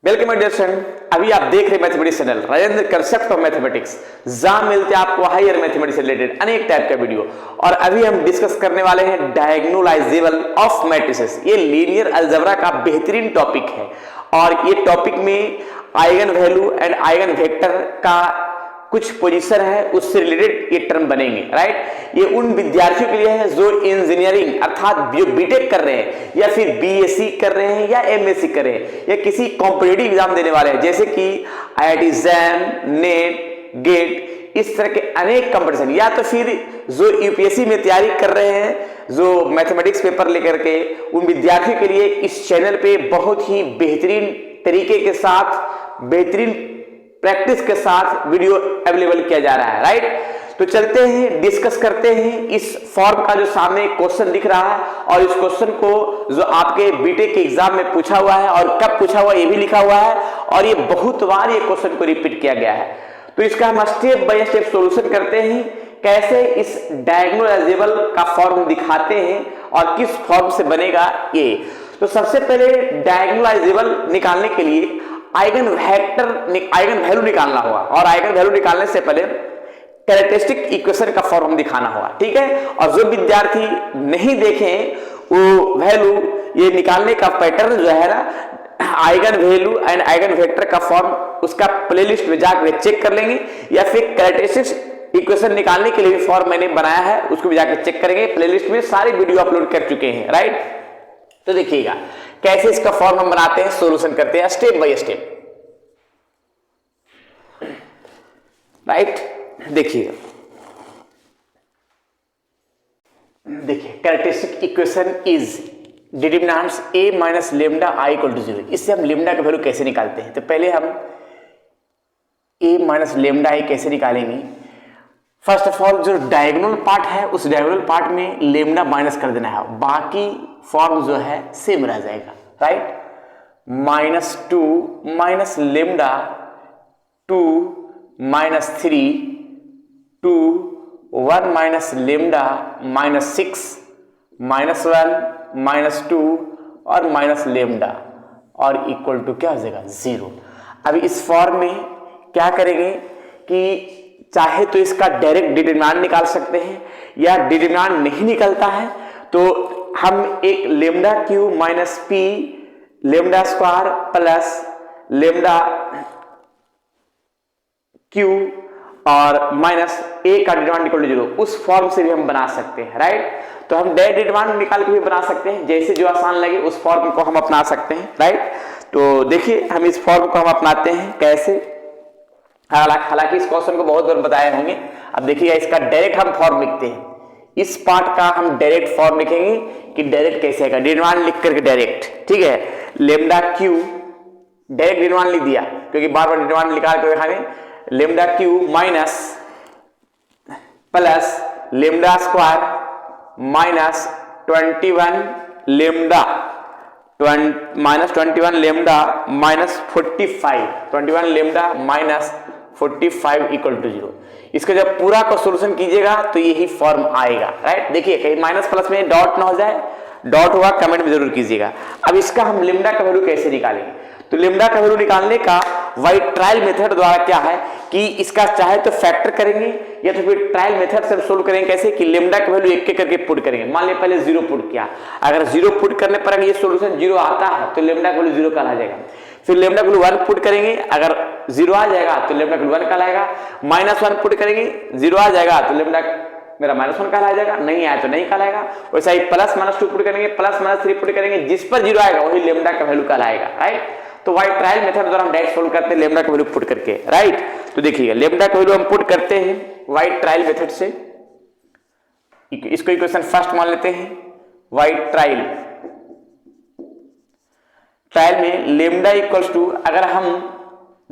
Welcome my dear student. अभी आप देख रहे mathematics channel Rajendra concept of mathematics, जहां मिलते हैं आपको हायर मैथमेटिक्स से रिलेटेड अनेक टाइप का वीडियो। और अभी हम डिस्कस करने वाले हैं डायगोनलाइजेबल ऑफ मैट्रिसेस। ये लीनियर अलजेब्रा का बेहतरीन टॉपिक है और ये टॉपिक में eigen value and eigen vector का कुछ पोजीशन है, उससे रिलेटेड ये टर्म बनेंगे। राइट, ये उन विद्यार्थियों के लिए है जो इंजीनियरिंग अर्थात जो बीटेक कर रहे हैं या फिर बीएससी कर रहे हैं या एमएससी कर रहे हैं या किसी कॉम्पिटिटिव एग्जाम देने वाले हैं, जैसे कि आईआईटी जैम, नेट, गेट, इस तरह के अनेक कंपटीशन, या तो फिर जो यूपीएससी में तैयारी कर रहे हैं जो मैथमेटिक्स पेपर लेकर के, उन विद्यार्थियों के लिए इस चैनल पे बहुत ही बेहतरीन तरीके के साथ, बेहतरीन प्रैक्टिस के साथ वीडियो अवेलेबल किया जा रहा है। राइट, तो चलते हैं, डिस्कस करते हैं इस फॉर्म का जो सामने क्वेश्चन दिख रहा है और इस क्वेश्चन को जो आपके बीटेक के एग्जाम में पूछा हुआ है और कब पूछा हुआ ये भी लिखा हुआ है और ये बहुत बार ये क्वेश्चन को रिपीट किया गया है। तो इसका हम स्टेप बाय स्टेप सॉल्यूशन करते हैं, कैसे इस डायगोनलाइजेबल का फॉर्म दिखाते हैं और किस फॉर्म से बनेगा ये। तो सबसे पहले डायगोनलाइजेबल निकालने के लिए आइगन वैल्यू निकालना होगा और आइगन वैल्यू निकालने से पहले कैरेक्टरिस्टिक इक्वेशन का फॉर्म दिखाना होगा। ठीक है, और जो विद्यार्थी नहीं देखें वो वैल्यू, ये निकालने का पैटर्न जो है ना, eigen value and eigen vector का फॉर्म, उसका प्लेलिस्ट में जाकर चेक कर लेंगे, या फिर कैरेक्टरिस्टिक इक्वेशन निकालने के लिए भी फॉर्म मैंने बनाया है, उसको भी जाकर चेक करेंगे। प्लेलिस्ट में सारे वीडियो अपलोड कर चुके हैं। राइट, तो देखिएगा कैसे इसका फॉर्म हम बनाते हैं, सॉल्यूशन करते हैं स्टेप बाय स्टेप। राइट, देखिए characteristic equation is determinants a minus lambda i equal to 0। इससे हम लेमडा का वैल्यू कैसे निकालते हैं, तो पहले हम a माइनस लेमडा i कैसे निकालेंगे। फर्स्ट ऑफ ऑल जो डायगोनल पार्ट है उस डायगोनल पार्ट में लेमडा माइनस कर देना है, बाकी फॉर्म जो है सेम रह जाएगा। Right, -2 minus lambda 2 minus 3 2 1 minus lambda -6 -1 -2 और माइनस लेमडा और इक्वल टू क्या हो जाएगा 0। अभी इस फॉर्म में क्या करेंगे कि चाहे तो इसका डायरेक्ट डिटरमिनेंट निकाल सकते हैं, या डिटरमिनेंट नहीं निकलता है तो हम एक lambda cube minus P lambda square plus lambda Q और माइनस ए का डिटरमिनेंट इक्वल टू 0, उस फॉर्म से भी हम बना सकते हैं। राइट, तो हम डायरेक्ट डिटरमिनेंट निकाल के भी बना सकते हैं, जैसे जो आसान लगे उस फॉर्म को हम अपना सकते हैं। राइट, तो देखिए हम इस फॉर्म को हम अपनाते हैं कैसे। हालांकि इस क्वेश्चन को बहुत बार बताए होंगे। अब देखिएगा इसका डायरेक्ट हम फॉर्म लिखते हैं, इस पार्ट का हम डायरेक्ट फॉर्म लिखेंगे कि डायरेक्ट कैसे आएगा, डिटरमिनेंट लिख करके डायरेक्ट। ठीक है, लेमडा क्यू डायरेक्ट डिटरमिनेंट लिख दिया क्योंकि बार बार डिटरमिनेंट निकाल के दिखाने, lambda cube minus plus lambda square minus 21 lambda minus 21 lambda minus 45 21 lambda minus 45 equal to 0। इसका जब पूरा का सॉल्यूशन कीजिएगा तो यही फॉर्म आएगा। राइट, देखिए कहीं माइनस प्लस में डॉट ना हो जाए, डॉट हुआ कमेंट में जरूर कीजिएगा। अब इसका हम लेमडा का वैल्यू कैसे निकालेंगे, तो लेमडा का वैल्यू निकालने का वाई ट्रायल मेथड द्वारा क्या है कि इसका चाहे तो फैक्टर करेंगे या तो फिर ट्रायल मेथड से सोल्व करेंगे। कैसे कि लेमडा का वैल्यू एक एक करके पुट करेंगे। मान लिया पहले 0 पुट किया, अगर 0 पुट करने पर ये सॉल्यूशन 0 आता है तो लेमडा का वैल्यू 0 का आ जाएगा। फिर लेमडा का वैल्यू 1 पुट करेंगे, अगर 0 आ जाएगा तो लेमडा का वैल्यू 1 का आएगा। -1 पुट करेंगे, 0 आ जाएगा तो लेमडा मेरा -1 का आ जाएगा, नहीं आया तो नहीं का आएगा। वैसा ही +-2 पुट करेंगे, +-3 पुट करेंगे, जिस पर 0 आएगा वही लेमडा का वैल्यू का आएगा। राइट, तो वाई ट्रायल मेथड द्वारा हम डायरेक्ट सोल्व करते हैं लेमडा का वैल्यू पुट करके। राइट, तो देखिएगा लेमडा का वैल्यू हम पुट करते हैं वाई ट्रायल मेथड से। इसको इक्वेशन फर्स्ट मान लेते हैं, वाई ट्रायल में लेमडा इक्वल्स टू, अगर हम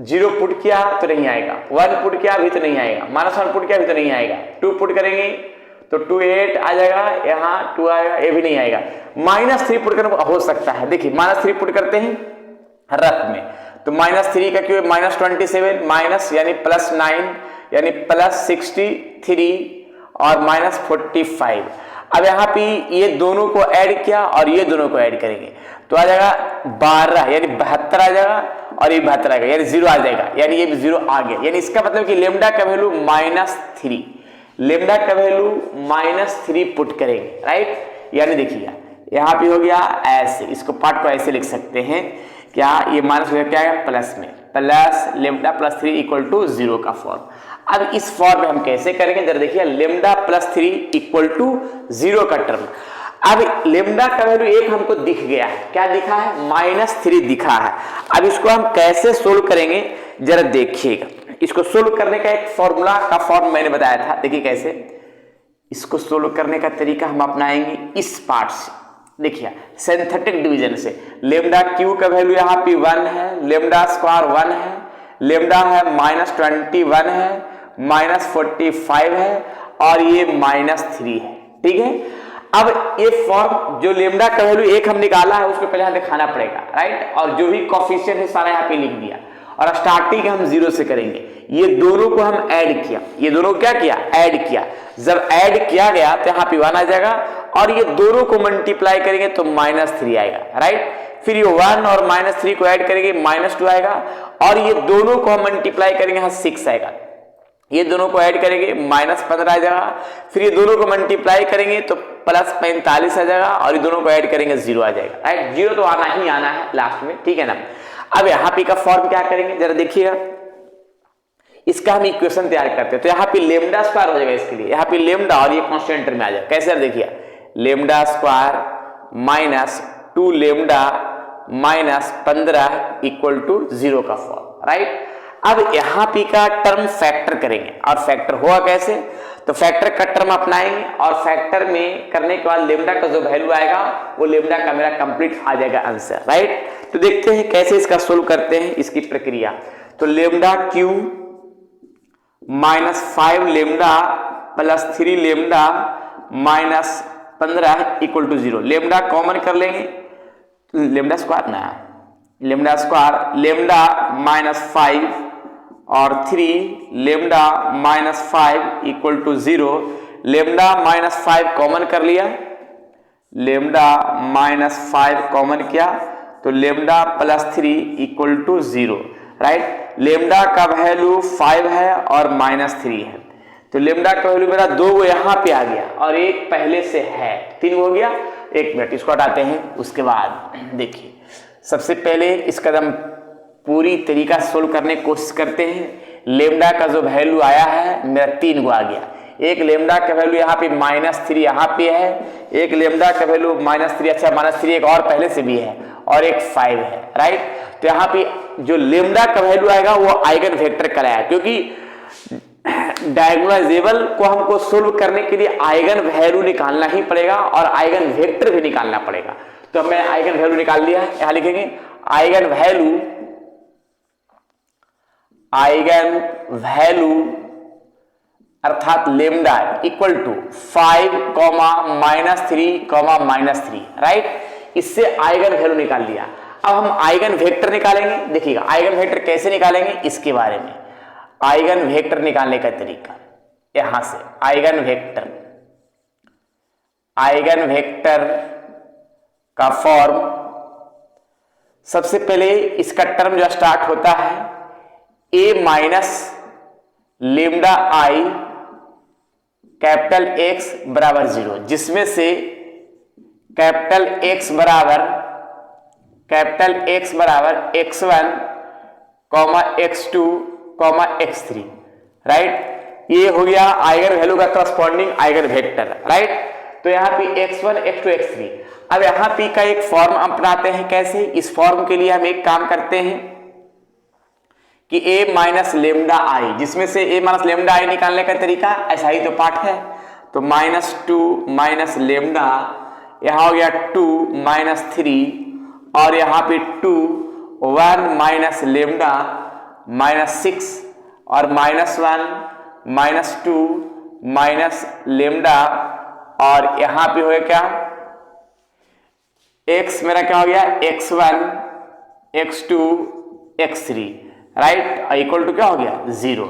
0 पुट किया तो नहीं आएगा, 1 पुट किया भी तो नहीं आएगा, -1 पुट किया भी तो नहीं आएगा, 2 पुट करेंगे तो 2 8 आ जाएगा, यहाँ 2 आएगा, ये भी नहीं आएगा। -3 पुट करने हो सकता है, देखिए -3 पुट करते हैं रफ में, तो -3 का क्यों -27 माइनस यानी +9 यानी +63 और -45। अब यहाँ पे ये दोनों को ऐड किया और ये दोनों को ऐड करेंगे तो आ जाएगा 12 यानी 72 आ जाएगा और ये 72 आएगा यानी 0 आ जाएगा, यानी ये 0 आ गया। यानी इसका मतलब कि लेमडा का वैल्यू -3, लेमडा का वैल्यू -3 पुट करेंगे, राइट। यानी देखिए यहां पे हो गया ऐसे, इसको पार्ट को ऐसे लिख सकते हैं, क्या ये माइनस हो गया क्या है प्लस में, प्लस लेमडा +3 = 0 का फॉर्म। अब इस फॉर्म में हम कैसे करेंगे जरा देखिए, लेमडा +3 = 0 का टर्म। अब लेमडा का वैल्यू 1 हमको दिख गया है, क्या दिखा है -3 दिखा है। अब इसको हम कैसे सोल्व करेंगे जरा देखिएगा। इसको सोल्व करने का एक फॉर्मूला का फॉर्म मैंने बताया था, देखिए कैसे इसको सोल्व करने का तरीका हम अपनाएंगे इस पार्ट से। देखिए सिंथेटिक डिवीजन से, लेमडा क्यू का वैल्यू यहाँ पे 1 है, लेमडा स्क्वायर 1 है, लेमडा है -21 है, -45 है और ये -3 है, ठीक है। अब ये फॉर्म जो लेमडा का वैल्यू 1 हम निकाला है उसको पहले यहाँ दिखाना पड़ेगा, राइट। और जो भी कोफिशिएंट है सारा यहाँ पे लिख दिया और स्टार्टिंग हम 0 से करेंगे। ये दोनों को हम ऐड किया, ये दोनों को क्या किया ऐड किया। जब ऐड किया गया तो यहाँ पे 1 आ जाएगा और ये दोनों को मल्टीप्लाई करेंगे तो -3 आएगा, राइट। फिर ये 1 और -3 को ऐड करेंगे -2 आएगा और ये दोनों को हम मल्टीप्लाई करेंगे यहाँ 6 आएगा। ये दोनों को ऐड करेंगे -15 आ जाएगा। फिर ये दोनों को मल्टीप्लाई करेंगे तो +45 आ जाएगा और ये दोनों को ऐड करेंगे 0 आ जाएगा, राइट। 0 तो आना ही आना है लास्ट में, ठीक है ना। अब यहाँ पे का फॉर्म क्या करेंगे जरा देखिएगा, इसका हम इक्वेशन तैयार करते हैं। तो यहाँ पे लेमडा स्क्वायर हो जाएगा, इसके लिए यहाँ पे लेमडा और ये कांस्टेंट में आ जाएगा। कैसे देखिए, लेमडा स्क्वायर -2 लेमडा -15 = 0 का फॉर्म, राइट। अब यहाँ पे का टर्म फैक्टर करेंगे और फैक्टर हुआ कैसे, तो फैक्टर का टर्म अपनाएंगे और फैक्टर में करने के बाद लेमडा का जो वैल्यू आएगा वो लेमडा का मेरा कंप्लीट आ जाएगा आंसर, राइट। तो देखते हैं कैसे इसका सोल्व करते हैं इसकी प्रक्रिया। तो lambda Q -5 lambda +3 lambda -15 = 0। Lambda common कर लेंगे, लेमडा स्क्वायर ना, लेमडा स्क्वायर लेमडा -5 और 3 लेमडा -5 = 0। लेमडा -5 कॉमन कर लिया, लेमडा -5 कॉमन किया तो लेमडा +3 = 0, राइट। लेमडा का वैल्यू 5 है और -3 है, तो लेमडा का वैल्यू मेरा 2 यहाँ पे आ गया और एक पहले से है, 3 हो गया। 1 मिनट इसको हटाते हैं। उसके बाद देखिए सबसे पहले इसका हम पूरी तरीका सोल्व करने की कोशिश करते हैं। लेमडा का जो वैल्यू आया है मेरा 3 गो आ गया। एक लेमडा का वैल्यू यहाँ पे -3 यहाँ पे है, एक लेमडा का वैल्यू -3, अच्छा -3 एक और पहले से भी है और एक 5 है, राइट। तो यहाँ पे जो लेमडा का वैल्यू आएगा वो आइगन वेक्टर कराया, क्योंकि डायगोनलाइजेबल को हमको सोल्व करने के लिए आइगन वैल्यू निकालना ही पड़ेगा और आइगन वेक्टर भी निकालना पड़ेगा। तो मैं आइगन वैल्यू निकाल लिया है, यहां लिखेंगे आइगन वैल्यू अर्थात लेमडा = 5, -3, -3, राइट। इससे आइगन वैल्यू निकाल लिया। अब हम आइगन वेक्टर निकालेंगे। देखिएगा आइगन वेक्टर कैसे निकालेंगे इसके बारे में, आइगन वेक्टर निकालने का तरीका यहां से। आइगन वेक्टर का फॉर्म, सबसे पहले इसका टर्म जो स्टार्ट होता है a - lambda i capital X = 0, जिसमें से कैपिटल X बराबर x1, x2, x3, राइट। ये हो गया आइगन वैल्यू का करस्पॉन्डिंग आइगन वेक्टर, राइट। तो यहाँ पे x1, x2, x3। अब यहाँ पे का एक फॉर्म अपनाते हैं। कैसे, इस फॉर्म के लिए हम एक काम करते हैं कि a - लेमडा i, जिसमें से a - लेमडा i निकालने का तरीका ऐसा ही तो पाठ है। तो -2 - लेमडा, यहाँ हो गया 2 - 3 और यहाँ पे 2, 1 - लेमडा -6 और -1 - 2 लेमडा और यहाँ पे हो गया क्या, x मेरा क्या हो गया x1, x2, x3, right, equal to क्या हो गया 0।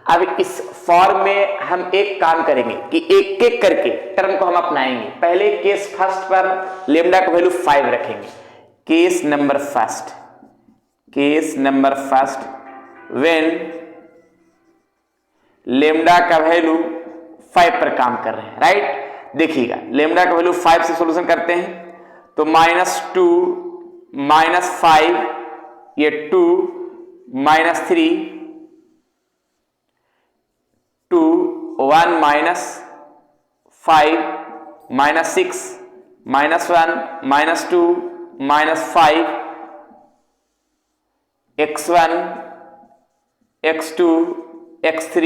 अब इस फॉर्म में हम एक काम करेंगे कि एक एक करके टर्म को हम अपनाएंगे। पहले केस फर्स्ट पर लेमडा का वैल्यू 5 रखेंगे, case number first when lambda का वैल्यू 5 पर काम कर रहे हैं, राइट। देखिएगा लेमडा का वैल्यू 5 से सॉल्यूशन करते हैं तो -2 -5 ये 2 -3 2 1 -5 -6 -1 -2 -5 x1 x2 x3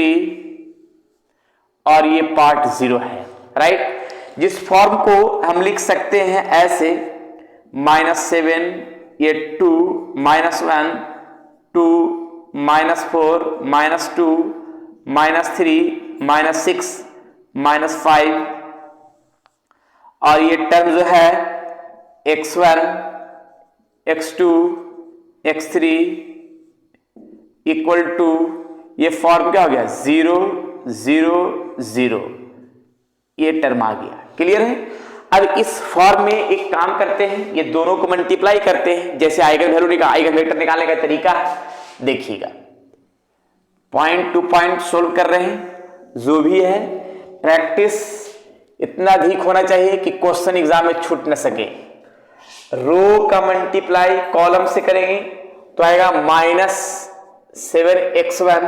और ये पार्ट 0 है, राइट। जिस फॉर्म को हम लिख सकते हैं ऐसे -7 ये 2 -1 2 -4 -2 -3 -6 -5 और ये टर्म जो है x1 x2 x3 equal to ये फॉर्म क्या हो गया 0 0 0 ये टर्म आ गया। क्लियर है। अब इस फॉर्म में एक काम करते हैं, ये दोनों को मल्टीप्लाई करते हैं। जैसे आइगन वैल्यू आइगन वेक्टर निकालने का तरीका है, देखिएगा पॉइंट टू पॉइंट सोल्व कर रहे हैं। जो भी है प्रैक्टिस इतना अधिक होना चाहिए कि क्वेश्चन एग्जाम में छूट न सके। रो का मल्टीप्लाई कॉलम से करेंगे तो आएगा -7x1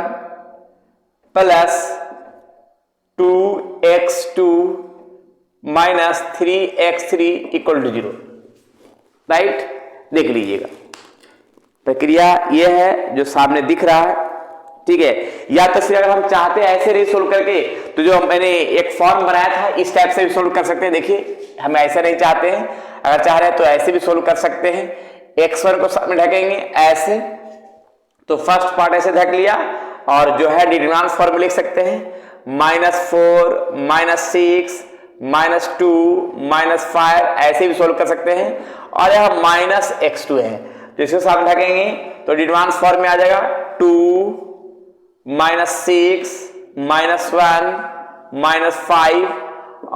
plus 2x2 -3x3 equal to 0, right. देख लीजिएगा प्रक्रिया यह है जो सामने दिख रहा है, ठीक है। या तो फिर अगर हम चाहते हैं ऐसे नहीं सोल्व करके तो जो मैंने एक फॉर्म बनाया था इस टाइप से भी सोल्व कर सकते हैं। देखिए हम ऐसा नहीं चाहते हैं, अगर चाह रहे हैं तो ऐसे भी सोल्व कर सकते हैं। x1 को सामने ढकेंगे ऐसे, तो फर्स्ट पार्ट ऐसे ढक लिया और जो है डिटरमिनेंट फॉर्म लिख सकते हैं -4 -6 -2 -5 ऐसे भी सोल्व कर सकते हैं। और यह -x2 है तो इसको सामने ढकेंगे तो डिटरमिनेंट फॉर्म में आ जाएगा 2 -6 -1 -5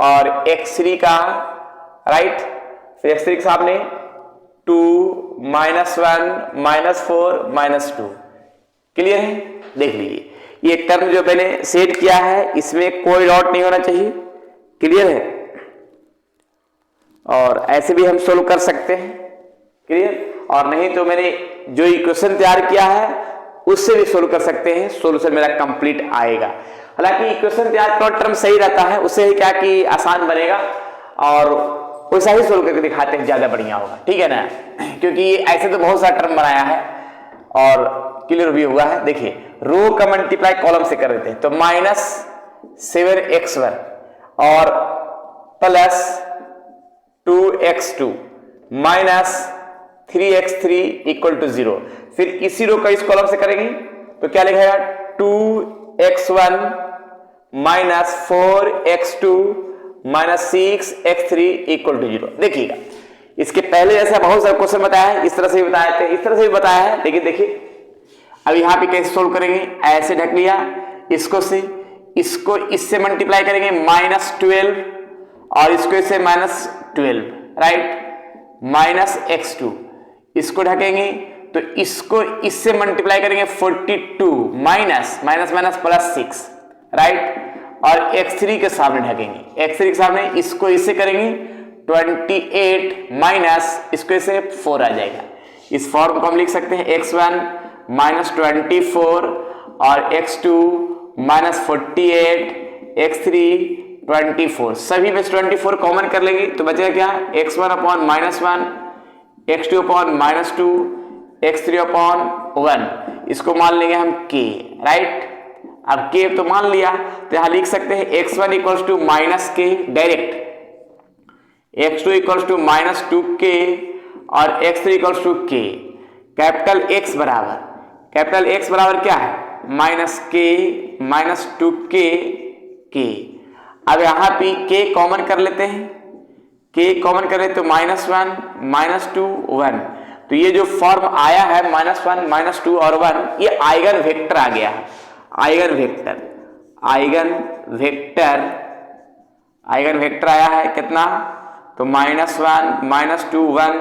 और x3 का, राइट। फिर x3 के सामने 2 -1 -4 -2। क्लियर है। देख लीजिए ये टर्म जो मैंने सेट किया है इसमें कोई डॉट नहीं होना चाहिए। क्लियर है। और ऐसे भी हम सोल्व कर सकते हैं। क्लियर। और नहीं तो मैंने जो इक्वेशन तैयार किया है उससे भी सोल्व कर सकते हैं, सॉल्यूशन मेरा कंप्लीट आएगा। हालांकि इक्वेशन तैयार का टर्म सही रहता है, उससे ही क्या कि आसान बनेगा और वैसा ही सोल्व करके दिखाते हैं, ज्यादा बढ़िया होगा, ठीक है ना। क्योंकि ऐसे तो बहुत सारा टर्म बनाया है और क्लियर भी हुआ है। देखिए रो का मल्टीप्लाई कॉलम से कर देते हैं तो -7x1 और plus 2x2 -3x3 equal to 0। फिर इसी रो का इस कॉलम से करेंगे तो क्या लिखेगा 2x1 -4x2 -6x3 equal to 0। देखिएगा इसके पहले जैसा बहुत सारे क्वेश्चन बताया है, इस तरह से भी बताए थे, इस तरह से भी बताया है, लेकिन देखिए अब यहां पे कैसे सोल्व करेंगे। ऐसे ढक लिया इसको से, इसको इससे मल्टीप्लाई करेंगे -12 और इसको इससे -12, राइट। -x2 इसको ढकेंगे तो इसको इससे मल्टीप्लाई करेंगे 42 माइनस +6, राइट। और x3 के सामने ढकेंगे, x3 के सामने इसको इससे करेंगे 28 माइनस इसको इससे 4 आ जाएगा। इस फॉर्म को हम लिख सकते हैं x1 -24 और x2 -48 x3 24। सभी में 24 कॉमन कर लेंगे तो बचेगा क्या x1 upon -1 x2 upon -2 x3 upon 1। इसको मान लेंगे हम k, राइट। अब k तो मान लिया तो यहां लिख सकते हैं x1 equals to -k direct, x2 equals to -2k और x3 equals to k। Capital X बराबर क्या है -k -2k k। अब यहां पे k कॉमन कर लेते हैं, k कॉमन कर लेते तो -1 -2 1। तो ये जो फॉर्म आया है -1 -2 और 1 ये आइगन वेक्टर आ गया। आइगन वेक्टर आया है कितना तो -1 -2 1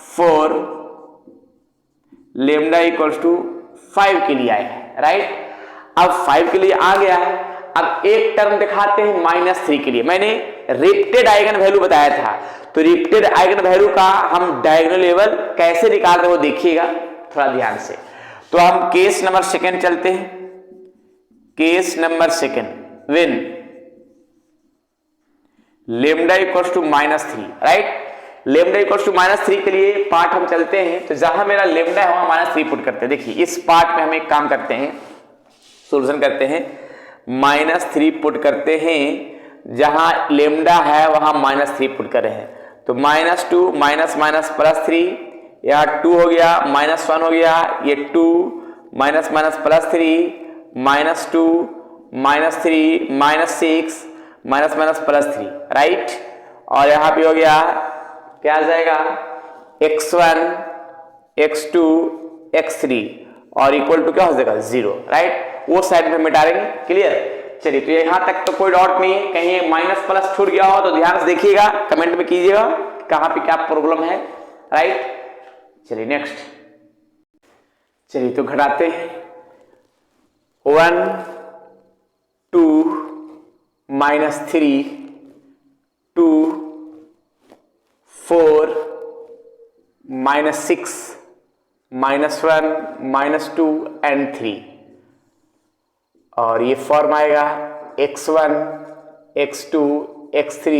4 लेमडा इक्वल्स टू 5 के लिए आया है, राइट। अब 5 के लिए आ गया है। अब एक टर्म दिखाते हैं -3 के लिए। मैंने रिपीटेड आइगन वैल्यू बताया था, तो रिपीटेड आइगन वैल्यू का हम डायगोनल लेवल कैसे निकाल रहे हैं वो देखिएगा थोड़ा ध्यान से। तो हम केस नंबर सेकंड चलते हैं। Case number second when lambda equals to -3, right. Lambda equals to -3 के लिए पार्ट हम चलते हैं। तो जहां मेरा लेमडा है वहां -3 पुट करते हैं। देखिए इस पार्ट में हम एक काम करते हैं, सोल्यूशन करते हैं, -3 पुट करते हैं। जहां लेमडा है वहां -3 पुट कर रहे हैं। तो -2 -+3, या 2 हो गया, -1 हो गया, ये 2 -+3 -2 -3 -6 -+3, राइट। और यहां पे हो गया क्या आ जाएगा x1 x2 x3 और इक्वल टू क्या हो जाएगा 0, राइट। वो साइड में मिटा देंगे, क्लियर। चलिए तो यहां तक तो कोई डाउट नहीं है। कहीं माइनस प्लस छूट गया हो तो ध्यान से देखिएगा, कमेंट में कीजिएगा कहां पे क्या प्रॉब्लम है, राइट। चलिए नेक्स्ट, चलिए तो घटाते हैं। 1 2 -3 2 4 -6 -1 -2 एंड 3। और ये फॉर्म आएगा x1 x2 x3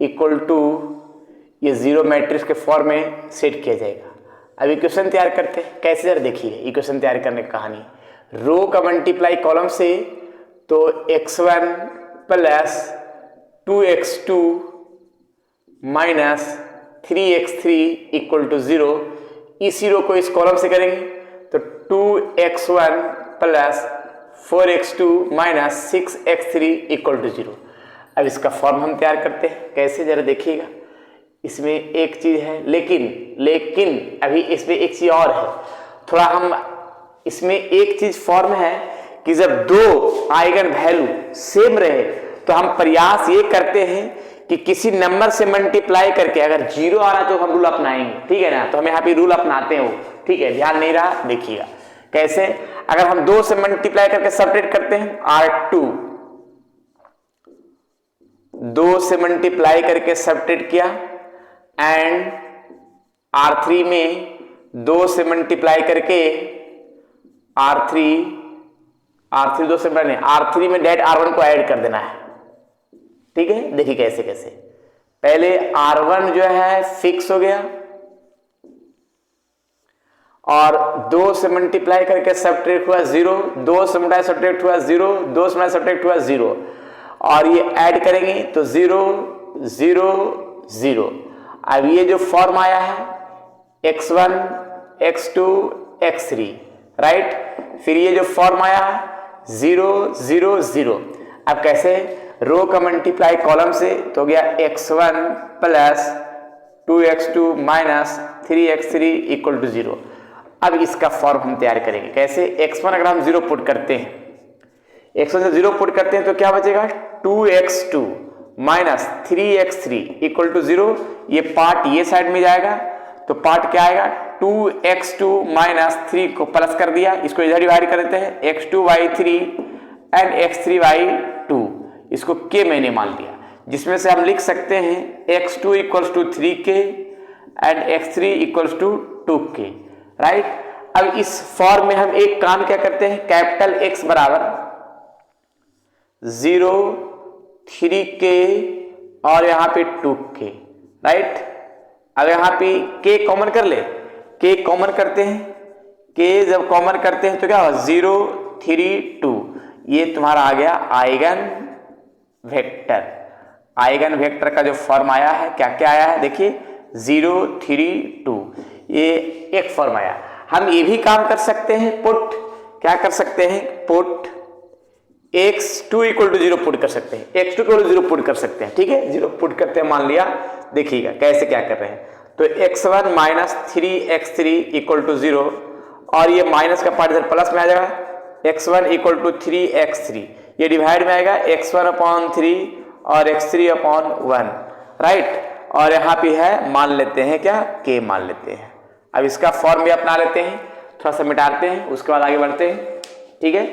equal to, ये 0 मैट्रिक्स के फॉर्म में सेट किया जाएगा। अब इक्वेशन तैयार करते हैं, कैसे जरा देखिए इक्वेशन तैयार करने की कहानी। रो का मल्टीप्लाई कॉलम से, तो x1 plus 2x2 minus 3x3 equal to 0। इसी रो को इस कॉलम से करेंगे तो 2x1 plus 4x2 minus 6x3 equal to 0। अब इसका फॉर्म हम तैयार करते हैं, कैसे जरा देखिएगा। इसमें एक चीज है, लेकिन अभी इसमें एक चीज और है थोड़ा। हम इसमें एक चीज फॉर्म है कि जब दो आइगन वैल्यू सेम रहे तो हम प्रयास ये करते हैं कि किसी नंबर से मल्टीप्लाई करके, अगर 0 आ रहा तो हम रूल अपनाएंगे, ठीक है ना। तो हम यहाँ पे रूल अपनाते हैं वो, ठीक है। ध्यान नहीं रहा, देखिएगा कैसे। अगर हम 2 से मल्टीप्लाई करके सेपरेट करते हैं, R2 2 से मल्टीप्लाई करके सेपरेट किया, एंड R3 में 2 से मल्टीप्लाई करके R3 2 से बने, R3 में डायरेक्ट R1 को ऐड कर देना है, ठीक है। देखिए कैसे कैसे। पहले R1 जो है फिक्स हो गया, और 2 से मल्टीप्लाई करके सब्ट्रैक्ट हुआ 0, 2 से मल्टीप्लाई सब्ट्रैक्ट हुआ 0, 2 से मल्टीप्लाई सब्ट्रैक्ट हुआ 0, और ये ऐड करेंगे तो 0 0 0। अब ये जो फॉर्म आया है x1 x2 x3, राइट। फिर ये जो फॉर्म आया 0 0 0। अब कैसे, रो का मल्टीप्लाई कॉलम से, तो हो गया x1 plus 2x2 minus 3x3 equal to 0। अब इसका फॉर्म हम तैयार करेंगे, कैसे। x1 अगर हम 0 पुट करते हैं, x1 से 0 पुट करते हैं तो क्या बचेगा 2x2 minus 3x3 equal to 0। ये पार्ट ये साइड में जाएगा, तो पार्ट क्या आएगा 2x2 माइनस 3 को प्लस कर दिया, इसको इधर डिवाइड कर देते हैं, x2/3 एंड x3/2। इसको k मैंने मान लिया, जिसमें से हम लिख सकते हैं x2 equals to 3k and x3 equals to 2k, right. अब इस फॉर्म में हम एक काम क्या करते हैं, कैपिटल X बराबर 0 3k और यहां पे 2k, राइट। अब यहां पे k कॉमन कर ले, k कॉमन करते हैं, k जब कॉमन करते हैं तो क्या होगा 0 3 2। ये तुम्हारा आ गया आइगन वेक्टर। आइगन वेक्टर का जो फॉर्म आया है, क्या क्या आया है देखिए 0 3 2, ये एक फॉर्म आया। हम ये भी काम कर सकते हैं, पुट क्या कर सकते हैं, put x2 equal to 0 put कर सकते हैं, x2 इक्वल टू 0 पुट कर सकते हैं, ठीक है। 0 पुट करते हैं, मान लिया। देखिएगा कैसे क्या कर रहे हैं, तो x1 minus 3x3 equal to 0, और ये माइनस का पार्ट इधर प्लस में आ जाएगा, x1 इक्वल टू 3x3, ये डिवाइड में आएगा x1/3 और x3/1, राइट। और यहाँ पे है मान लेते हैं क्या, k मान लेते हैं। अब इसका फॉर्म भी अपना लेते हैं, थोड़ा सा मिटाते हैं, उसके बाद आगे बढ़ते हैं, ठीक है।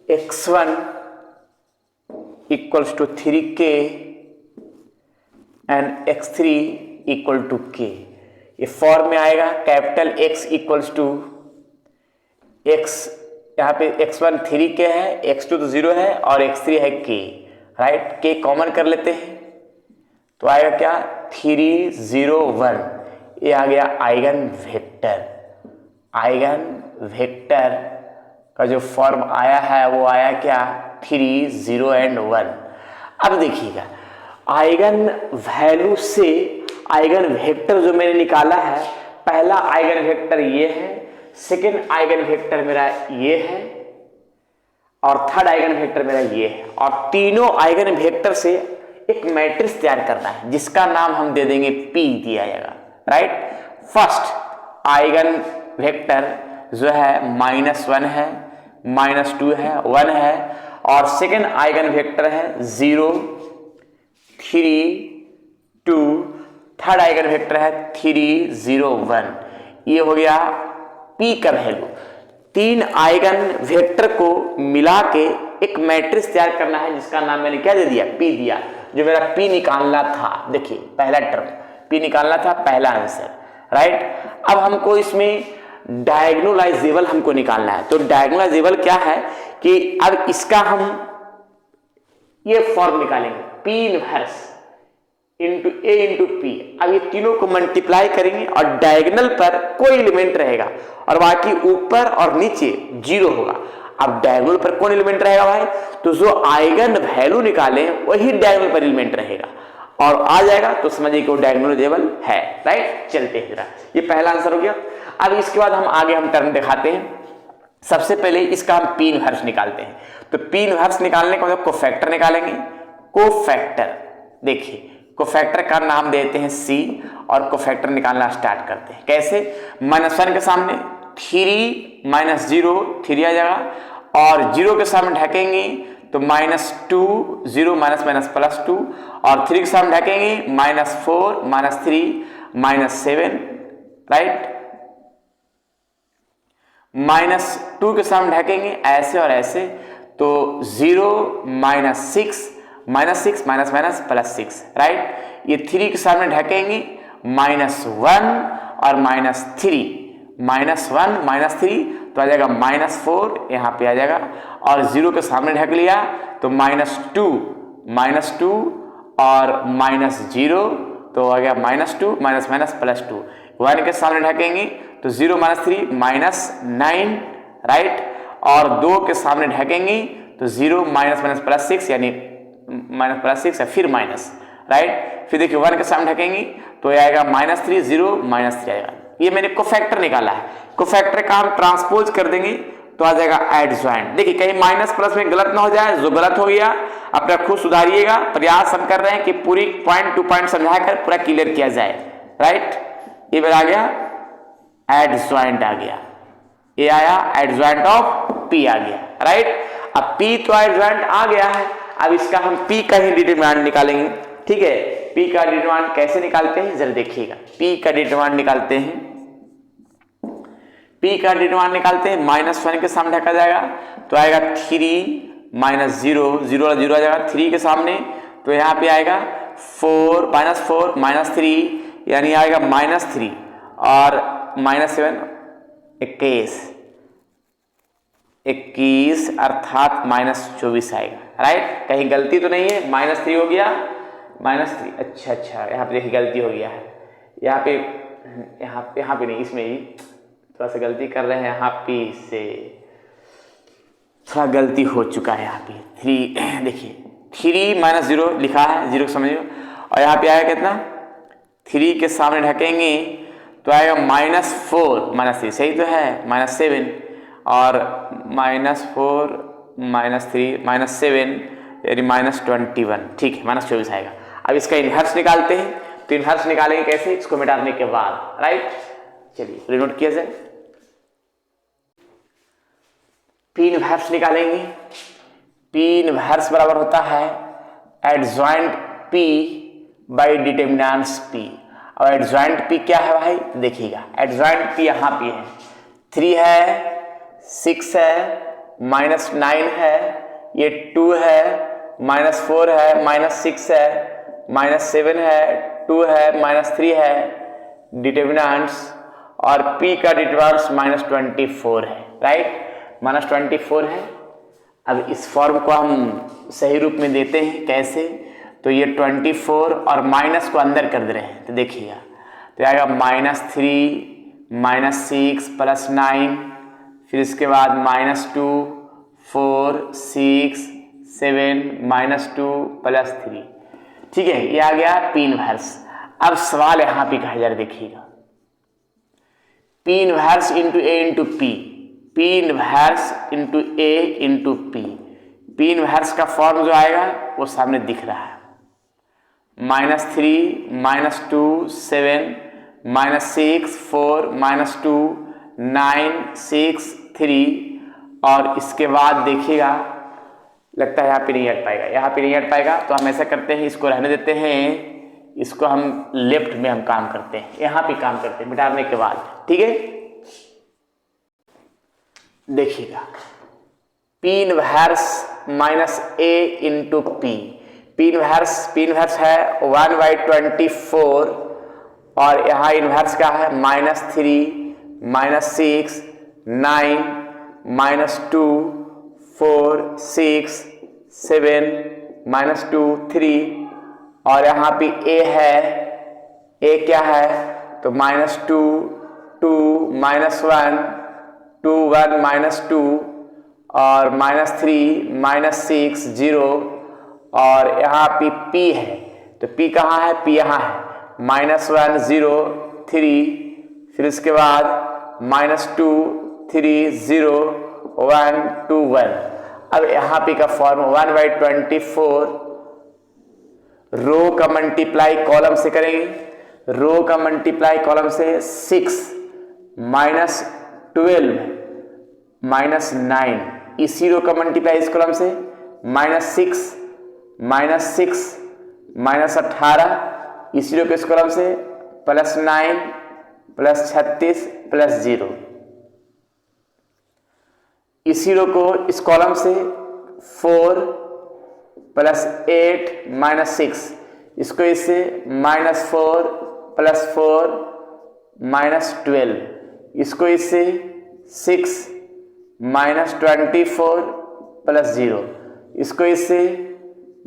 x1 equals to 3k and x3 equal to k, ये फॉर्म में आएगा। Capital X equals to x, यहाँ पे x1 3k है, x2 तो 0 है और x3 है k, राइट। k कॉमन कर लेते हैं तो आएगा क्या, 3 0 1, ये आ गया आइगन वेक्टर। आइगन वेक्टर का जो फॉर्म आया है वो आया क्या, 3 0 एंड 1। अब देखिएगा आइगन वैल्यू से आइगन वेक्टर जो मैंने निकाला है, पहला आइगन वेक्टर ये है, सेकेंड आइगन वेक्टर मेरा ये है और थर्ड आइगन वेक्टर मेरा ये है, और तीनों आइगन वेक्टर से एक मैट्रिक्स तैयार करना है जिसका नाम हम दे देंगे P दिया जाएगा, राइट। फर्स्ट आइगन वेक्टर जो है -1 है, -2 है, 1 है, और सेकेंड आइगन वेक्टर है 0 3 2, थर्ड आइगन वेक्टर है 3 0 1। ये हो गया P का वैल्यू। तीन आइगन वेक्टर को मिला के एक मैट्रिक्स तैयार करना है जिसका नाम मैंने क्या दे दिया, P दिया। जो मेरा P निकालना था, देखिए पहला टर्म P निकालना था, पहला आंसर, राइट। अब हमको इसमें डायगोनलाइजेबल हमको निकालना है। तो डायगोनलाइजेबल क्या है कि अब इसका हम ये फॉर्म निकालेंगे, P inverse into A into P। अब ये तीनों को मल्टीप्लाई करेंगे और डायगोनल पर कोई एलिमेंट रहेगा और बाकी ऊपर और नीचे 0 होगा। अब डायगोनल पर कौन एलिमेंट रहेगा भाई, तो जो आइगन वैल्यू निकाले वही डायगोनल पर एलिमेंट रहेगा और आ जाएगा तो समझिए कि वो डायगोनलाइजेबल है, राइट। चलते हैं जरा, ये पहला आंसर हो गया। अब इसके बाद हम आगे टर्म दिखाते हैं। सबसे पहले इसका हम P इनवर्स निकालते हैं। तो P इनवर्स निकालने का मतलब कोफैक्टर निकालेंगे। कोफैक्टर, देखिए कोफैक्टर का नाम देते हैं C और कोफैक्टर निकालना स्टार्ट करते हैं। कैसे, -1 के सामने 3 -0 3 आ जाएगा और 0 के सामने ढकेंगे तो -2 0 -+2 और 3 के सामने ढकेंगे -4 -3 -7, राइट। -2 के सामने ढकेंगे ऐसे और ऐसे तो 0 -6 -6 राइट। ये 3 के सामने ढकेंगे -1 और -3 -1 -3 तो आ जाएगा -4, यहाँ पे आ जाएगा, और 0 के सामने ढक लिया तो -2 और -0 तो आ गया -2 -+2। 1 के सामने ढकेंगे तो 0 -3 -9, राइट। और 2 के सामने ढकेंगे तो 0 -+6 यानी -+6 है, फिर माइनस, राइट। फिर देखिए 1 के सामने ढकेंगे तो आएगा -3 0 -3 आएगा। ये मैंने कोफैक्टर निकाला है। कोफैक्टर का हम ट्रांसपोज कर देंगे तो आ जाएगा एडजॉइंट। देखिए कहीं माइनस प्लस में गलत ना हो जाए, जो गलत हो गया अपना खुद सुधारिएगा। प्रयास हम कर रहे हैं कि पूरी पॉइंट टू पॉइंट समझाकर पूरा क्लियर किया जाए, राइट। ये आ गया एडजॉइंट, आ गया ये आया एडजॉइंट ऑफ P आ गया, राइट। अब P तो एडजॉइंट आ गया है, अब इसका हम P का ही डिटरमिनेंट निकालेंगे, ठीक है। P का डिटरमिनेंट कैसे निकालते हैं जरा देखिएगा। P का डिटरमिनेंट निकालते हैं, P का डिटरमिनेंट निकालते हैं। -1 के सामने ढका जाएगा तो आएगा 3 -0 0 0 आ जाएगा 3 के सामने तो यहाँ पे आएगा 4 -3 यानी आएगा -3 और -7 21 अर्थात -24 आएगा, राइट। कहीं गलती तो नहीं है, -3 हो गया -3, अच्छा यहाँ पे देखिए गलती हो गया है, यहाँ पे नहीं, इसमें ही थोड़ा सा गलती कर रहे हैं, यहाँ पे से थोड़ा गलती हो चुका है। यहाँ पे 3 देखिए 3 -0 लिखा है, 0 को समझिए, और यहाँ पे आएगा कितना, 3 के सामने ढकेंगे तो आएगा -4 -3, सही तो है, -7 और -4 -3 -7 यानी -21, ठीक है, -24 आएगा। अब इसका इनवर्स निकालते हैं। तो इनवर्स निकालेंगे कैसे, इसको मिटाने के बाद, राइट। चलिए नोट किया जाए। P इनवर्स निकालेंगे P इनवर्स बराबर होता है adjoint P by determinants P। अब एडजॉइंट P क्या है भाई, देखिएगा एडजॉइंट P यहाँ पे है 3 है, 6 है, -9 है, ये 2 है, -4 है, -6 है, -7 है, 2 है, -3 है डिटर्मिनेंट्स, और P का डिटर्मिनेंट्स -24 है, राइट, -24 है। अब इस फॉर्म को हम सही रूप में देते हैं कैसे, तो ये 24 और माइनस को अंदर कर दे रहे हैं, तो देखिएगा तो आएगा -3 -6 +9, फिर इसके बाद -2 4 6 7 -2 +3, ठीक है, ये आ गया P इनवर्स। अब सवाल यहाँ पे कहा जा रहा है, देखिएगा P inverse into A into P, P inverse into A into P। P inverse का फॉर्म जो आएगा वो सामने दिख रहा है, -3 -2 7 -6 4 -2 9 6 3, और इसके बाद देखिएगा लगता है यहाँ पे नहीं हट पाएगा, यहाँ पे नहीं हट पाएगा, तो हम ऐसा करते हैं इसको रहने देते हैं, इसको हम लेफ्ट में हम काम करते हैं, यहाँ पे काम करते हैं मिटाने के बाद, ठीक है। देखिएगा P inverse -A into P, P inverse है 1/24, और यहाँ इनवर्स क्या है -3 -6 9 -2 4 6 7 -2 3, और यहाँ पे A है, A क्या है तो -2 2 -1 2 1 -2, और -3 -6 0, और यहाँ पे P है, तो P कहाँ है, P यहाँ है -1 0 3, फिर इसके बाद -2 3 0 1 2 1। अब यहाँ पे का फॉर्म 1/24, रो का मल्टीप्लाई कॉलम से करेंगे, रो का मल्टीप्लाई कॉलम से 6 -12 -9, इसी रो का मल्टीप्लाई इस कॉलम से -6 -18, इसी रो के इस कॉलम से +9 +36 +0, इसी रो को इस कॉलम से 4 +8 -6, इसको इससे -4 +4 -12, इसको इससे 6 -24 +0, इसको इससे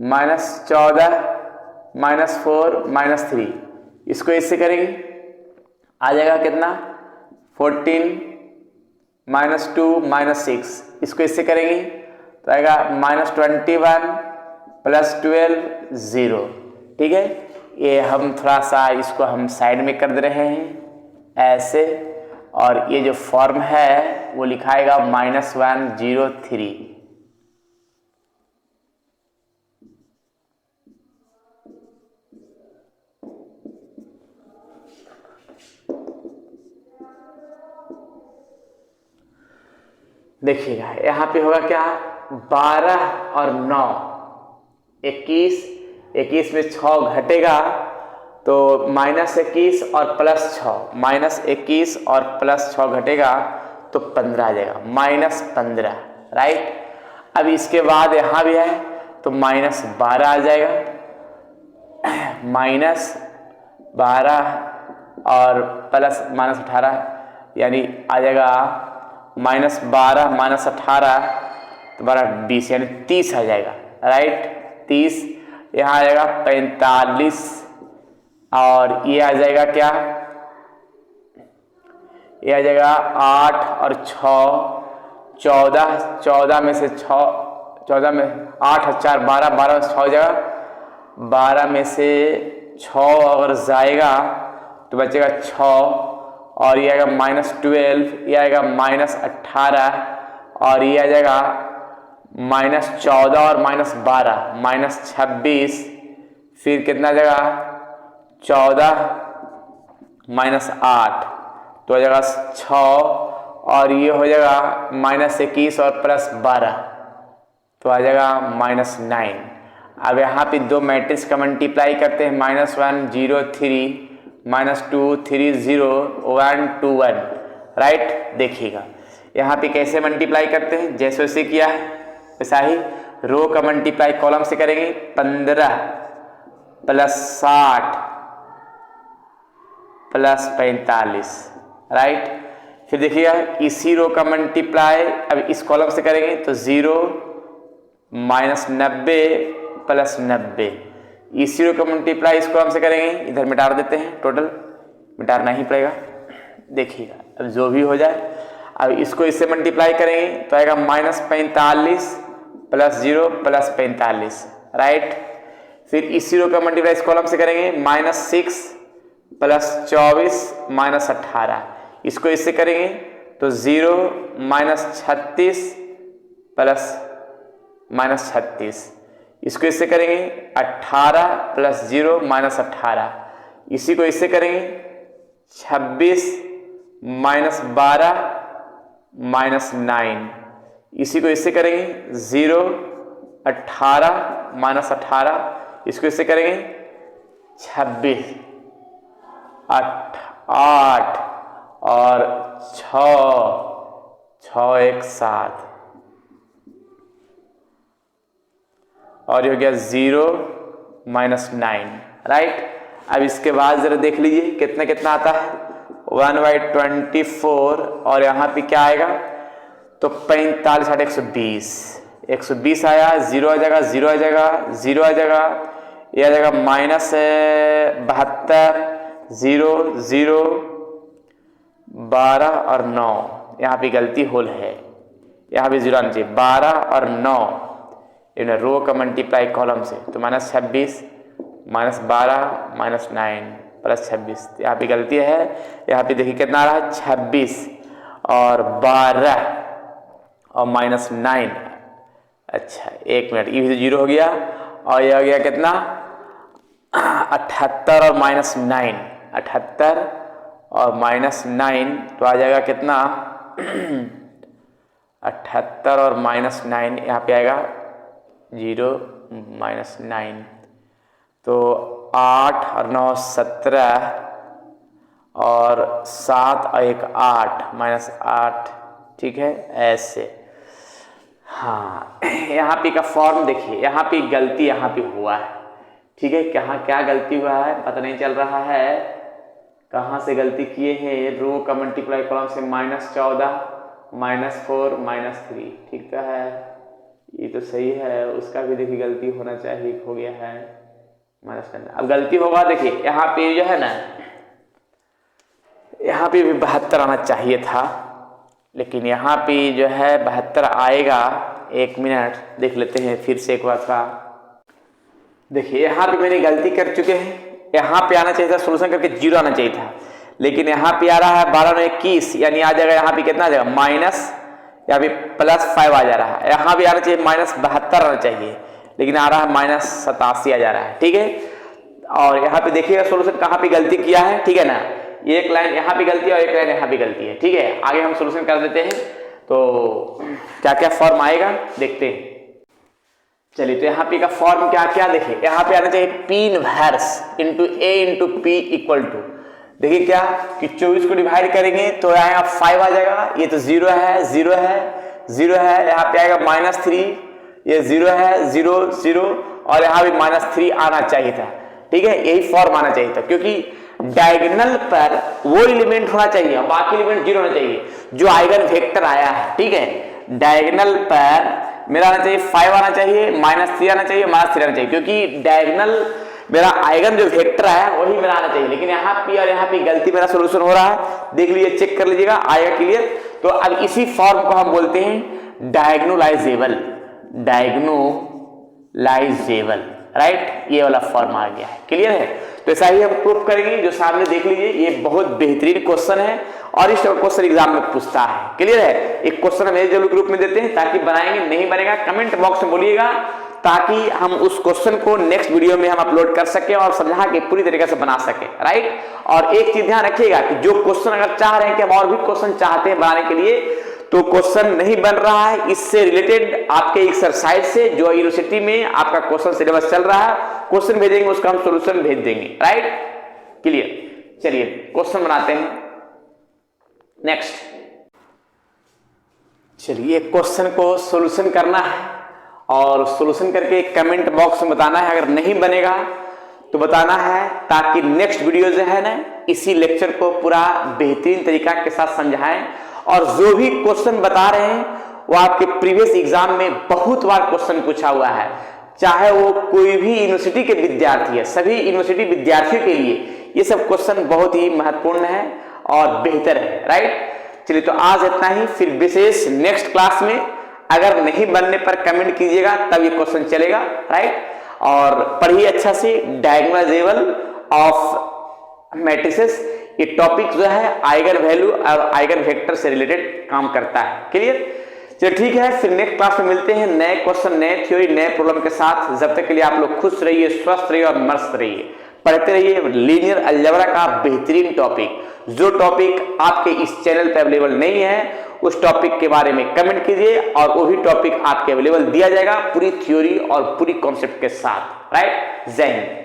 -14 -4 -3, इसको इससे करेंगे आ जाएगा कितना 14 -2 -6, इसको इससे करेंगे तो आएगा -21 +12 0, ठीक है। ये हम थोड़ा सा इसको हम साइड में कर दे रहे हैं ऐसे, और ये जो फॉर्म है वो लिखाएगा -103। देखिएगा यहाँ पे होगा क्या 12 और 9 21, 21 में 6 घटेगा तो -21 और +6, -21 और +6 घटेगा तो 15 आ जाएगा, -15, राइट। अब इसके बाद यहाँ भी है तो -12 आ जाएगा, -12 और +-18 यानी आ जाएगा -12 -18 तो 12 20 यानी 30 आ जाएगा, राइट। 30 यहाँ आ जाएगा 45, और ये आ जाएगा क्या, ये आ जाएगा 8 और 6 14, 14 में से 6 14 में 8 और 4 12, 12 में 6 हो जाएगा, 12 में से 6 अगर जाएगा तो बचेगा 6, और ये आएगा -12, ये आएगा -18, और ये आ जाएगा -14 और -12 -26, फिर कितना आ जाएगा 14 -8 तो आ जाएगा 6, और ये हो जाएगा -21 और +12 तो आ जाएगा -9। अब यहाँ पे दो मैट्रिक्स का मल्टीप्लाई करते हैं, -1 0 3 -2 3 0 1 2 1, राइट। देखिएगा यहाँ पे कैसे मल्टीप्लाई करते हैं, जैसे वैसे किया है वैसा ही रो का मल्टीप्लाई कॉलम से करेंगे। 15 + 60 + 45, राइट। फिर देखिएगा इसी रो का मल्टीप्लाई अब इस कॉलम से करेंगे तो 0 -90 + 90। इसी रो का मल्टीप्लाई इस कॉलम से करेंगे, इधर मिटा देते हैं, टोटल मिटाना ही पड़ेगा। देखिएगा अब जो भी हो जाए, अब इसको इससे मल्टीप्लाई करेंगे तो आएगा -45 + 0 + 45, राइट। फिर इसी रो का मल्टीप्लाई इस कॉलम से करेंगे, -6 + 24 -18। इसको इससे करेंगे तो 0 -36 + -36। इसको इससे करेंगे 18 + 0 -18। इसी को इससे करेंगे 26 -12 -9। इसी को इससे करेंगे 0 18 -18। इसको इससे करेंगे 26 8 और 6 1 7 और ये हो गया 0 -9, राइट। अब इसके बाद जरा देख लीजिए कितना कितना आता है, 1/24 और यहाँ पे क्या आएगा तो 45 × 120, 120 आया, 0 आ जाएगा, 0 आ जाएगा, 0 आ जाएगा, ये आ जाएगा -72 0 0 12 और 9। यहाँ पे गलती होल है, यहाँ पे 0 आना चाहिए, 12 और 9 इन्हें रो का मल्टीप्लाई कॉलम से तो -26 -12 -9 + 26। यहाँ पे गलती है, यहाँ पे देखिए कितना आ रहा है 26 और 12 और -9। अच्छा 1 मिनट, ये 0 हो गया और ये हो गया कितना 78 और -9, 78 और -9 तो आ जाएगा कितना 78 और -9, यहाँ पे आएगा 0 -9 तो 8 और 9 17 और 7 और 1 8 -8, ठीक है ऐसे। हाँ यहाँ पे का फॉर्म देखिए, यहाँ पे गलती यहाँ पे हुआ है, ठीक है। कहाँ क्या गलती हुआ है पता नहीं चल रहा है, कहाँ से गलती किए हैं। रो का मल्टीप्लाई कॉलम से -14 -4 -3, ठीक तो है, ये तो सही है। उसका भी देखिए गलती होना चाहिए, हो गया है -10। अब गलती होगा देखिए यहाँ पे जो है ना, यहाँ पे भी 72 आना चाहिए था, लेकिन यहाँ पे जो है 72 आएगा। 1 मिनट देख लेते हैं फिर से एक बार का। देखिए यहाँ पे मैंने गलती कर चुके हैं, यहाँ पे आना चाहिए था सोल्यूशन करके 0 आना चाहिए था, लेकिन यहाँ पे आ रहा है 12 में 21, यानी आ जाएगा यहाँ पे कितना आ जाएगा माइनस, यहाँ पे +5 आ जा रहा है। यहाँ भी आना चाहिए -72 आना चाहिए, लेकिन आ रहा है -87 आ जा रहा है, ठीक है। और यहाँ पे देखिएगा सोल्यूशन कहाँ पे गलती किया है, ठीक है ना। ये एक लाइन यहाँ पे गलती है और एक लाइन यहाँ पे गलती है, ठीक है। आगे हम सोल्यूशन कर देते हैं तो क्या क्या फॉर्म आएगा देखते हैं। चलिए तो यहाँ पे का फॉर्म क्या क्या देखिए, यहाँ पे आना चाहिए P इनवर्स × A × P = देखिए क्या कि 24 को डिवाइड करेंगे तो आएगा 5 आ जाएगा, ये तो 0 है 0 है 0 है, यहाँ पे आएगा -3, ये 0 है 0 0 और यहाँ भी -3 आना चाहिए था, ठीक है। यही फॉर्म आना चाहिए था, क्योंकि डायगोनल पर वो एलिमेंट होना चाहिए, बाकी एलिमेंट 0 होना चाहिए जो आइगन वेक्टर आया है, ठीक है। डायगोनल पर मेरा आना चाहिए 5 आना चाहिए, -3 आना चाहिए, -3 आना चाहिए, क्योंकि डायगोनल मेरा आइगन जो वेक्टर है वही मेरा आना चाहिए। लेकिन यहाँ पे और यहाँ पे गलती मेरा सोल्यूशन हो रहा है, देख लीजिए चेक कर लीजिएगा, आएगा क्लियर। तो अब इसी फॉर्म को हम बोलते हैं डायगोनलाइजेबल, डायगोनलाइजेबल, राइट। ये वाला फॉर्म आ गया है, क्लियर है। तो ऐसा ही हम प्रूफ करेंगे, जो सामने देख लीजिए ये बहुत बेहतरीन क्वेश्चन है और इस क्वेश्चन एग्जाम में पूछता है, क्लियर है। एक क्वेश्चन हम जरूर ग्रुप में देते हैं, ताकि बनाएंगे नहीं बनेगा कमेंट बॉक्स में बोलिएगा, ताकि हम उस क्वेश्चन को नेक्स्ट वीडियो में हम अपलोड कर सके और समझा के पूरी तरीके से बना सके, राइट। और एक चीज ध्यान रखिएगा कि जो क्वेश्चन अगर चाह रहे हैं कि हम और भी क्वेश्चन चाहते हैं बनाने के लिए, तो क्वेश्चन नहीं बन रहा है, इससे रिलेटेड आपके एक्सरसाइज से जो यूनिवर्सिटी में आपका क्वेश्चन सिलेबस चल रहा है, क्वेश्चन भेजेंगे, उसका हम सॉल्यूशन भेज देंगे। Right, clear. चलिए क्वेश्चन बनाते हैं नेक्स्ट। चलिए क्वेश्चन को सॉल्यूशन करना है और सॉल्यूशन करके कमेंट बॉक्स में बताना है। अगर नहीं बनेगा तो बताना है, ताकि नेक्स्ट वीडियो जो है ना, इसी लेक्चर को पूरा बेहतरीन तरीका के साथ समझाएं। और जो भी क्वेश्चन बता रहे हैं वो आपके प्रीवियस एग्जाम में बहुत बार क्वेश्चन पूछा हुआ है, चाहे वो कोई भी यूनिवर्सिटी के विद्यार्थी है, सभी यूनिवर्सिटी विद्यार्थियों के लिए ये सब क्वेश्चन बहुत ही महत्वपूर्ण है और बेहतर है। राइट, चलिए तो आज इतना ही, फिर विशेष नेक्स्ट क्लास में अगर नहीं बनने पर कमेंट कीजिएगा, तब ये क्वेश्चन चलेगा। राइट, और पढ़िए अच्छा से डायगोनलाइजेबल ऑफ मैट्रिसेस। ये टॉपिक जो है आइगन वैल्यू और आइगन वेक्टर से रिलेटेड काम करता है। क्लियर, चलिए ठीक है, फिर नेक्स्ट क्लास में मिलते हैं नए क्वेश्चन, नए थ्योरी, नए प्रॉब्लम के साथ। जब तक के लिए आप लोग खुश रहिए, स्वस्थ रहिए और मस्त रहिए, पढ़ते रहिए लीनियर अलजेब्रा का बेहतरीन टॉपिक। जो टॉपिक आपके इस चैनल पे अवेलेबल नहीं है, उस टॉपिक के बारे में कमेंट कीजिए और वो भी टॉपिक आपके अवेलेबल दिया जाएगा पूरी थ्योरी और पूरी कॉन्सेप्ट के साथ। राइट, जय हिंद।